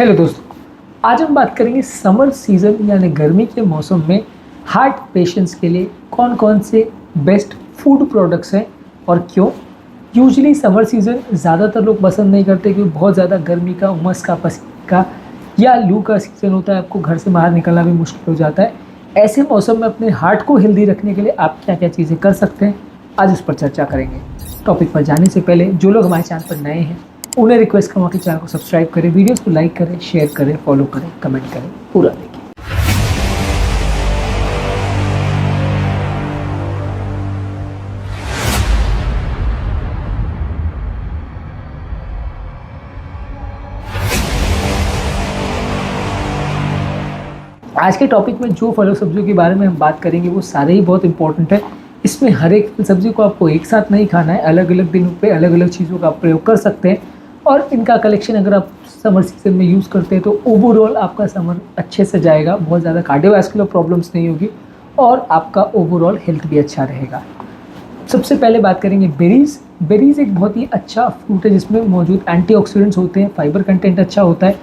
Hello दोस्तों, आज हम बात करेंगे समर सीज़न यानी गर्मी के मौसम में हार्ट पेशेंट्स के लिए कौन कौन से बेस्ट फूड प्रोडक्ट्स हैं और क्यों। यूजुअली समर सीज़न ज़्यादातर लोग पसंद नहीं करते क्योंकि बहुत ज़्यादा गर्मी का, उमस का, पसीने का या लू का सीज़न होता है। आपको घर से बाहर निकलना भी मुश्किल हो जाता है। ऐसे मौसम में अपने हार्ट को हेल्दी रखने के लिए आप क्या क्या चीज़ें कर सकते हैं, आज उस पर चर्चा करेंगे। टॉपिक पर जाने से पहले जो लोग हमारे चैनल पर नए हैं उन्हें रिक्वेस्ट करूँगा कि चैनल को सब्सक्राइब करें, वीडियोस को लाइक करें, शेयर करें, फॉलो करें, कमेंट करें, पूरा देखिए। आज के टॉपिक में जो फलों सब्जियों के बारे में हम बात करेंगे वो सारे ही बहुत इंपॉर्टेंट है। इसमें हर एक सब्जी को आपको एक साथ नहीं खाना है, अलग अलग दिनों पे अलग अलग चीज़ों का आप प्रयोग कर सकते हैं और इनका कलेक्शन अगर आप समर सीजन में यूज़ करते हैं तो ओवरऑल आपका समर अच्छे से जाएगा, बहुत ज़्यादा कार्डियोवैस्कुलर प्रॉब्लम्स नहीं होगी और आपका ओवरऑल हेल्थ भी अच्छा रहेगा। सबसे पहले बात करेंगे बेरीज़। बेरीज़ एक बहुत ही अच्छा फ्रूट है जिसमें मौजूद एंटीऑक्सीडेंट्स होते हैं, फाइबर कंटेंट अच्छा होता है,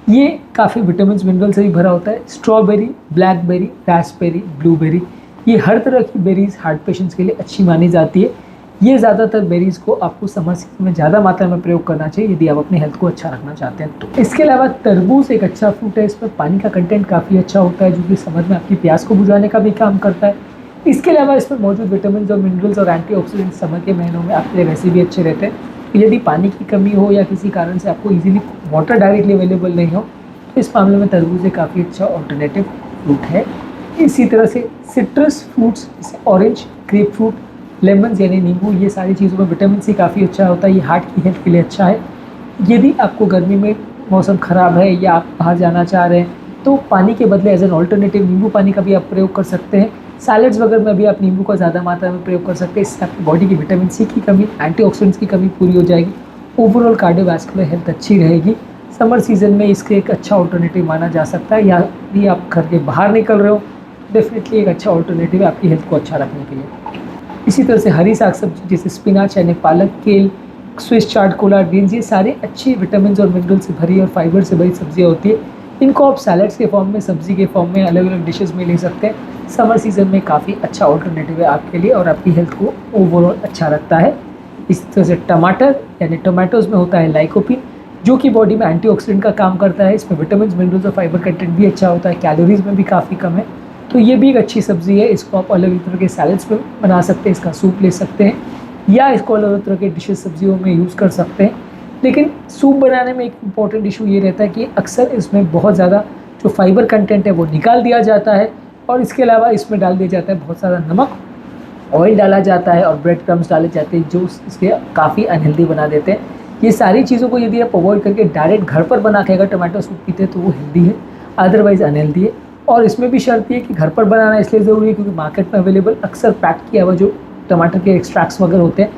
ये काफ़ी विटामिन मिनरल से भी भरा होता है। स्ट्रॉबेरी, ब्लैकबेरी, रास्पबेरी, ब्लूबेरी, ये हर तरह की बेरीज़ हार्ट पेशेंट्स के लिए अच्छी मानी जाती है। ये ज़्यादातर बेरीज़ को आपको समर सीजन में ज़्यादा मात्रा में प्रयोग करना चाहिए यदि आप अपनी हेल्थ को अच्छा रखना चाहते हैं तो। इसके अलावा तरबूज एक अच्छा फ्रूट है, इसमें पानी का कंटेंट काफ़ी अच्छा होता है जो कि समर में आपकी प्यास को बुझाने का भी काम करता है। इसके अलावा इसमें मौजूद विटामिन और मिनरल्स और एंटीऑक्सीडेंट्स समर के महीनों में आपके लिए वैसे भी अच्छे रहते हैं। तो यदि पानी की कमी हो या किसी कारण से आपको ईजिली वाटर डायरेक्टली अवेलेबल नहीं हो तो इस मामले में तरबूज एक काफ़ी अच्छा ऑल्टरनेटिव फ्रूट है। इसी तरह से सिट्रस फ्रूट्स जैसे ऑरेंज, ग्रेप फ्रूट, लेमन यानी नींबू, ये सारी चीज़ों में विटामिन सी काफ़ी अच्छा होता है, ये हार्ट की हेल्थ के लिए अच्छा है। यदि आपको गर्मी में मौसम ख़राब है या आप बाहर जाना चाह रहे हैं तो पानी के बदले एज एन ऑल्टरनेटिव नींबू पानी का भी आप प्रयोग कर सकते हैं। सैलड्स वगैरह में भी आप नींबू का ज़्यादा मात्रा में प्रयोग कर सकते हैं, इससे आपकी बॉडी की विटामिन सी की कमी, एंटीऑक्सीडेंट्स की कमी पूरी हो जाएगी, ओवरऑल कार्डियोवैस्कुलर हेल्थ अच्छी रहेगी। समर सीज़न में इसके एक अच्छा ऑल्टरनेटिव माना जा सकता है, या यदि आप घर के बाहर निकल रहे हो डेफिनेटली एक अच्छा ऑल्टरनेटिव है आपकी हेल्थ को अच्छा रखने के लिए। इसी तरह से हरी साग सब्जी जैसे स्पिनाच यानी पालक, केल, स्विस चार्ड, कोलार ग्रीन्स, ये सारे अच्छे विटामिन और मिनरल से भरी और फाइबर से भरी सब्जियाँ होती है। इनको आप सैलड्स के फॉर्म में, सब्जी के फॉर्म में, अलग अलग डिशेज़ में ले सकते हैं। समर सीज़न में काफ़ी अच्छा ऑल्टरनेटिव है आपके लिए और आपकी हेल्थ को ओवरऑल अच्छा रखता है। इस तरह से टमाटर यानी टोमेटोज़ में होता है लाइकोपिन जो कि बॉडी में एंटीऑक्सीडेंट का काम करता है। इसमें विटामिन, मिनरल्स और फाइबर कंटेंट भी अच्छा होता है, कैलोरीज में भी काफ़ी कम है, तो ये भी एक अच्छी सब्ज़ी है। इसको आप अलग अलग तरह के सैलड्स में बना सकते हैं, इसका सूप ले सकते हैं या इसको अलग अलग तरह के डिशेज सब्जियों में यूज़ कर सकते हैं। लेकिन सूप बनाने में एक इम्पॉर्टेंट इशू ये रहता है कि अक्सर इसमें बहुत ज़्यादा जो फाइबर कंटेंट है वो निकाल दिया जाता है और इसके अलावा इसमें डाल दिया जाता है बहुत सारा नमक, ऑयल डाला जाता है और ब्रेड क्रम्स डाले जाते हैं जो इसके काफ़ी अनहेल्दी बना देते हैं। ये सारी चीज़ों को यदि आप अवॉइड करके डायरेक्ट घर पर बना के अगर टमाटो सूप पीते हैं तो वो हेल्दी है, अदरवाइज़ अनहेल्दी है। और इसमें भी शर्त ये है कि घर पर बनाना इसलिए ज़रूरी है क्योंकि मार्केट में अवेलेबल अक्सर पैक किया हुआ जो टमाटर के एक्सट्रैक्ट्स वगैरह होते हैं,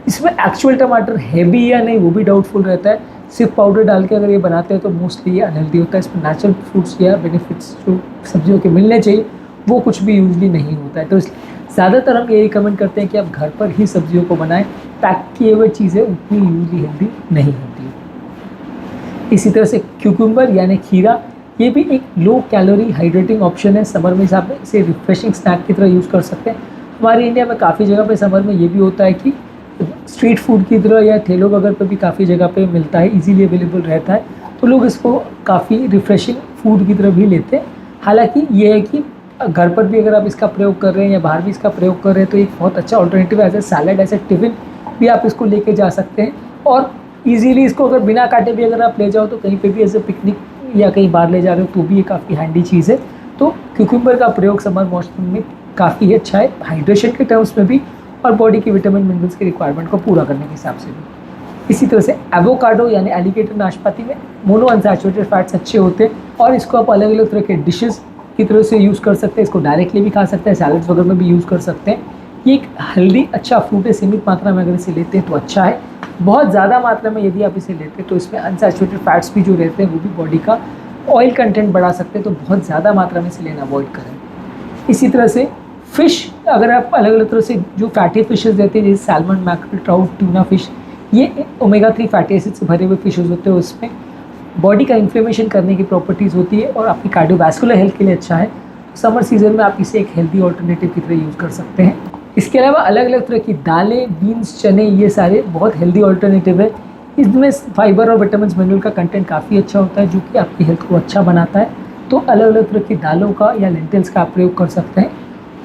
इसमें एक्चुअल टमाटर है भी या नहीं वो भी डाउटफुल रहता है। सिर्फ पाउडर डाल के अगर ये बनाते हैं तो मोस्टली ये अनहेल्दी होता है। इसमें नेचुरल फ्रूट्स या बेनिफिट्स जो सब्जियों के मिलने चाहिए वो कुछ भी यूजली नहीं होता है। तो ज़्यादातर हम ये रिकमेंड करते हैं कि आप घर पर ही सब्जियों को बनाएं। पैक किए हुए चीज़ें उतनी यूजली हेल्दी नहीं होती है। इसी तरह से क्यूकम्बर यानी खीरा, ये भी एक लो कैलोरी हाइड्रेटिंग ऑप्शन है। समर में आप इसे रिफ्रेशिंग स्नैक की तरह यूज़ कर सकते हैं। हमारे इंडिया में काफ़ी जगह पे समर में ये भी होता है कि स्ट्रीट फूड की तरह या ठेलों वगैरह पे भी काफ़ी जगह पे मिलता है, इजीली अवेलेबल रहता है, तो लोग इसको काफ़ी रिफ्रेशिंग फूड की तरह भी लेते हैं। हालांकि ये है कि घर पर भी अगर आप इसका प्रयोग कर रहे हैं या बाहर भी इसका प्रयोग कर रहे हैं तो एक बहुत अच्छा ऑल्टरनेटिव है। As a salad, as a tiffin भी आप इसको लेके जा सकते हैं और ईजीली इसको अगर बिना काटे भी अगर आप ले जाओ तो कहीं पे भी एज ए पिकनिक या कहीं बाहर ले जा रहे हो तो भी ये काफ़ी हैंडी चीज़ है। तो क्यूकम्बर का प्रयोग समर मौसम में काफ़ी अच्छा है, हाइड्रेशन के टर्म्स में भी और बॉडी की विटामिन मिनरल्स की रिक्वायरमेंट को पूरा करने के हिसाब से भी। इसी तरह से एवोकाडो यानी एलिगेटर नाशपाती में मोनो अनसैचुरेटेड फैट्स अच्छे होते हैं और इसको आप अलग अलग तरह के डिशेज़ की तरह से यूज़ कर सकते हैं। इसको डायरेक्टली भी खा सकते हैं, सैलड्स वगैरह में भी यूज़ कर सकते हैं। ये एक हेल्दी अच्छा फ्रूट है, सीमित मात्रा में अगर इसे लेते हैं तो अच्छा है। बहुत ज़्यादा मात्रा में यदि आप इसे लेते हैं तो इसमें अनसैचुरेटेड फैट्स भी जो रहते हैं वो भी बॉडी का ऑयल कंटेंट बढ़ा सकते हैं, तो बहुत ज़्यादा मात्रा में इसे लेना अवॉइड करें। इसी तरह से फ़िश, अगर आप अलग अलग तरह से जो फैटी फिशेज़ रहते हैं जैसे salmon, mackerel, trout, tuna fish, ये ओमेगा 3 फैटी एसिड से भरे हुए फिशेज़ होते हैं, उसमें बॉडी का इन्फ्लेमेशन करने की प्रॉपर्टीज़ होती है और आपकी कार्डियोवैस्कुलर हेल्थ के लिए अच्छा है। समर सीजन में आप इसे एक हेल्दी ऑल्टरनेटिव की तरह यूज़ कर सकते हैं। इसके अलावा अलग अलग तरह की दालें, बीन्स, चने, ये सारे बहुत हेल्दी ऑल्टरनेटिव है। इसमें फाइबर और विटामिन मिनरल का कंटेंट काफ़ी अच्छा होता है जो कि आपकी हेल्थ को अच्छा बनाता है। तो अलग अलग तरह की दालों का या लेंटिल्स का आप प्रयोग कर सकते हैं।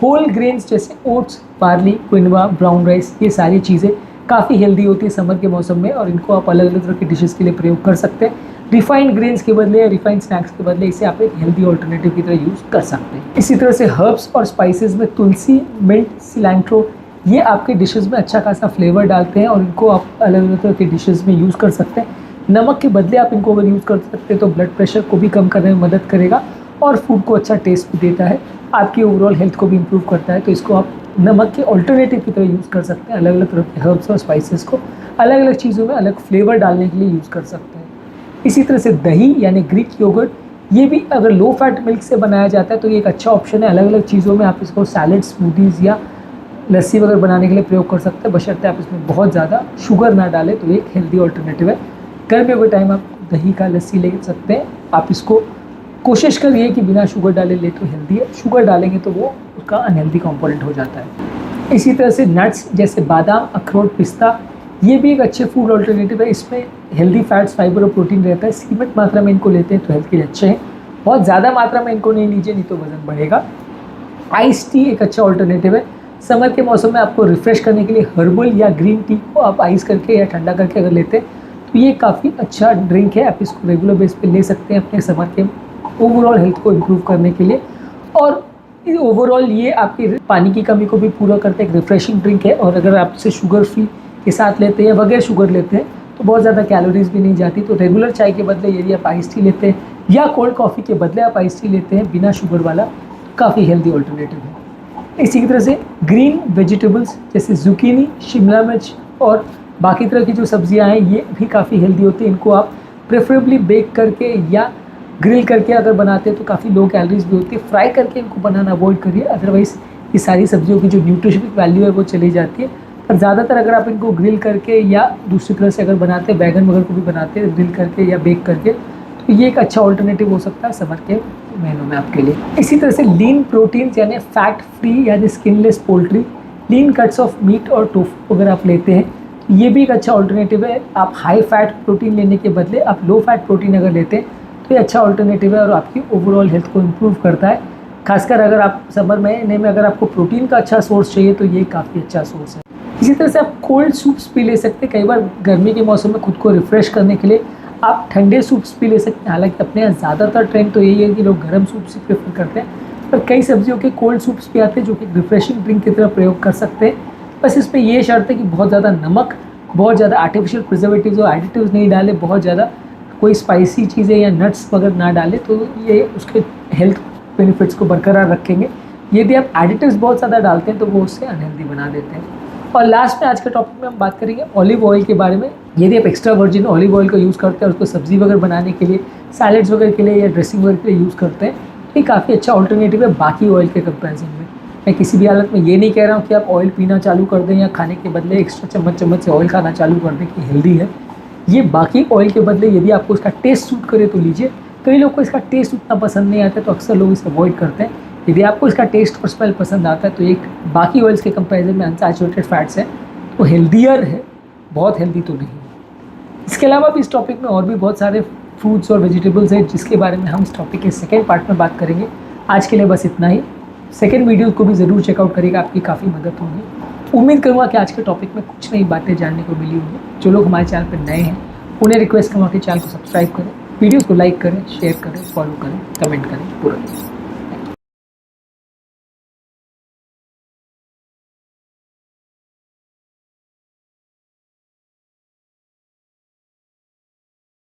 होल ग्रेन्स जैसे oats, barley, quinoa, brown rice, ये सारी चीज़ें काफ़ी हेल्दी होती है समर के मौसम में और इनको आप अलग अलग तरह की डिशेज़ के लिए प्रयोग कर सकते हैं। रिफाइंड ग्रेन्स के बदले या रिफाइंड स्नैक्स के बदले इसे आप एक हेल्दी ऑल्टरनेटिव की तरह यूज़ कर सकते हैं। इसी तरह से हर्ब्स और स्पाइसेस में तुलसी, मिंट, सिलैंट्रो, ये आपके डिशेज़ में अच्छा खासा फ्लेवर डालते हैं और इनको आप अलग अलग तरह के डिशेज़ में यूज़ कर सकते हैं। नमक के बदले आप इनको अगर यूज़ कर सकते हैं तो ब्लड प्रेशर को भी कम करने में मदद करेगा और फूड को अच्छा टेस्ट भी देता है, आपकी ओवरऑल हेल्थ को भी इम्प्रूव करता है। तो इसको आप नमक के ऑल्टरनेटिव की तरह यूज़ कर सकते हैं। अलग अलग तरह के हर्ब्स और स्पाइसेस को अलग अलग चीज़ों में अलग फ्लेवर डालने के लिए यूज़ कर सकते हैं। इसी तरह से दही यानी ग्रीक योगर्ट, ये भी अगर लो फैट मिल्क से बनाया जाता है तो ये एक अच्छा ऑप्शन है। अलग अलग चीज़ों में आप इसको सैलड, स्मूदीज़ या लस्सी वगैरह बनाने के लिए प्रयोग कर सकते हैं, बशर्ते आप इसमें बहुत ज़्यादा शुगर ना डालें। तो एक हेल्दी ऑल्टरनेटिव है। गर्मियों के टाइम आप दही का लस्सी ले सकते हैं। आप इसको कोशिश करिए कि बिना शुगर डाले ले तो हेल्दी है, शुगर डालेंगे तो वो उसका अनहेल्दी कंपोनेंट हो जाता है। इसी तरह से नट्स जैसे बादाम, अखरोट, पिस्ता, ये भी एक अच्छे फूड ऑल्टरनेटिव है। इसमें हेल्दी फैट्स, फाइबर और प्रोटीन रहता है। सीमित मात्रा में इनको लेते हैं तो हेल्थ के लिए अच्छे हैं। बहुत ज़्यादा मात्रा में इनको नहीं लीजिए, नहीं तो वजन बढ़ेगा। आइस टी एक अच्छा ऑल्टरनेटिव है। समर के मौसम में आपको रिफ़्रेश करने के लिए हर्बल या ग्रीन टी को आप आइस करके या ठंडा करके अगर लेते हैं तो ये काफ़ी अच्छा ड्रिंक है। आप इसको रेगुलर बेस पे ले सकते हैं अपने समर के ओवरऑल हेल्थ को इम्प्रूव करने के लिए। और ओवरऑल ये आपकी पानी की कमी को भी पूरा करता है, एक रिफ़्रेशिंग ड्रिंक है। और अगर आप इसे शुगर फ्री के साथ लेते हैं या बगैर शुगर लेते हैं तो बहुत ज़्यादा कैलोरीज भी नहीं जाती। तो रेगुलर चाय के बदले यदि आप आइस टी लेते हैं या कोल्ड कॉफ़ी के बदले आप आइस टी लेते हैं बिना शुगर वाला, काफ़ी हेल्दी ऑल्टरनेटिव है। इसी की तरह से ग्रीन वेजिटेबल्स जैसे जुकीनी, शिमला मिर्च और बाकी तरह की जो सब्जियां हैं ये भी काफ़ी हेल्दी होती हैं। इनको आप प्रेफरेबली बेक करके या ग्रिल करके अगर बनाते हैं तो काफ़ी लो कैलोरीज भी होती है। फ्राई करके इनको बनाना अवॉइड करिए, अदरवाइज़ ये सारी सब्जियों की जो न्यूट्रिशनिक वैल्यू है वो चली जाती है। पर ज़्यादातर अगर आप इनको ग्रिल करके या दूसरी तरह से अगर बनाते हैं, बैगन वगैरह को भी बनाते हैं ग्रिल करके या बेक करके, तो ये एक अच्छा ऑल्टरनेटिव हो सकता है समर के महीनों में आपके लिए। इसी तरह से लीन प्रोटीन्स यानी फैट फ्री यानी skinless poultry, lean cuts of meat और टोफू अगर आप लेते हैं तो ये भी एक अच्छा ऑल्टरनेटिव है। आप हाई फैट प्रोटीन लेने के बदले आप लो फैट प्रोटीन अगर लेते हैं तो ये अच्छा ऑल्टरनेटिव है और आपकी ओवरऑल हेल्थ को इम्प्रूव करता है। खासकर अगर आप समर महीने में अगर आपको प्रोटीन का अच्छा सोर्स चाहिए तो ये काफ़ी अच्छा सोर्स है। इसी तरह से आप कोल्ड सूप्स भी ले सकते हैं। कई बार गर्मी के मौसम में खुद को रिफ़्रेश करने के लिए आप ठंडे सूप्स भी ले सकते हैं। हालांकि अपने यहाँ ज़्यादातर ट्रेंड तो यही है कि लोग गर्म सूप्स ही प्रेफर करते हैं, पर कई सब्जियों के कोल्ड सूप्स भी आते हैं जो कि रिफ्रेशिंग ड्रिंक की तरह प्रयोग कर सकते हैं। बस इसमें ये शर्त है कि बहुत ज़्यादा नमक, बहुत ज़्यादा आर्टिफिशियल प्रिजर्वेटिव्स और एडिटिव्स नहीं डाले, बहुत ज़्यादा कोई स्पाइसी चीज़ें या नट्स वगैरह ना डालें, तो ये उसके हेल्थ बेनिफिट्स को बरकरार रखेंगे। यदि आप एडिटिव्स बहुत ज़्यादा डालते हैं तो वो उससे अनहेल्दी बना देते हैं। और लास्ट में आज के टॉपिक में हम बात करेंगे ऑलिव ऑयल के बारे में। यदि आप एक्स्ट्रा वर्जिन ऑलिव ऑयल का यूज़ करते हैं और उसको सब्ज़ी वगैरह बनाने के लिए, सैलड्स वगैरह के लिए या ड्रेसिंग वगैरह के लिए यूज़ करते हैं तो ये काफ़ी अच्छा ऑल्टरनेटिव है बाकी ऑयल के कंपैरिजन में। मैं किसी भी हालत में ये नहीं कह रहा हूँ कि आप ऑयल पीना चालू कर दें या खाने के बदले एक्स्ट्रा चम्मच से ऑयल खाना चालू कर दें कि हेल्दी है। ये बाकी ऑयल के बदले यदि आपको इसका टेस्ट सूट करे तो लीजिए। कई लोग को इसका टेस्ट उतना पसंद नहीं आता तो अक्सर लोग इसे अवॉइड करते हैं। यदि आपको इसका टेस्ट और स्मेल पसंद आता है तो एक बाकी ऑयल्स के कंपैरिजन में अनसैचुरेटेड फैट्स है तो हेल्दियर है, बहुत हेल्दी तो नहीं है। इसके अलावा भी इस टॉपिक में और भी बहुत सारे फ्रूट्स और वेजिटेबल्स हैं जिसके बारे में हम इस टॉपिक के सेकेंड पार्ट में बात करेंगे। आज के लिए बस इतना ही। सेकेंड वीडियो को भी ज़रूर चेकआउट करिएगा, आपकी काफ़ी मदद होगी। उम्मीद करूँगा कि आज के टॉपिक में कुछ नई बातें जानने को मिली होंगी। जो लोग हमारे चैनल पर नए हैं उन्हें रिक्वेस्ट करूँगा कि चैनल को सब्सक्राइब करें, वीडियोज़ को लाइक करें, शेयर करें, फॉलो करें, कमेंट करें पूरा।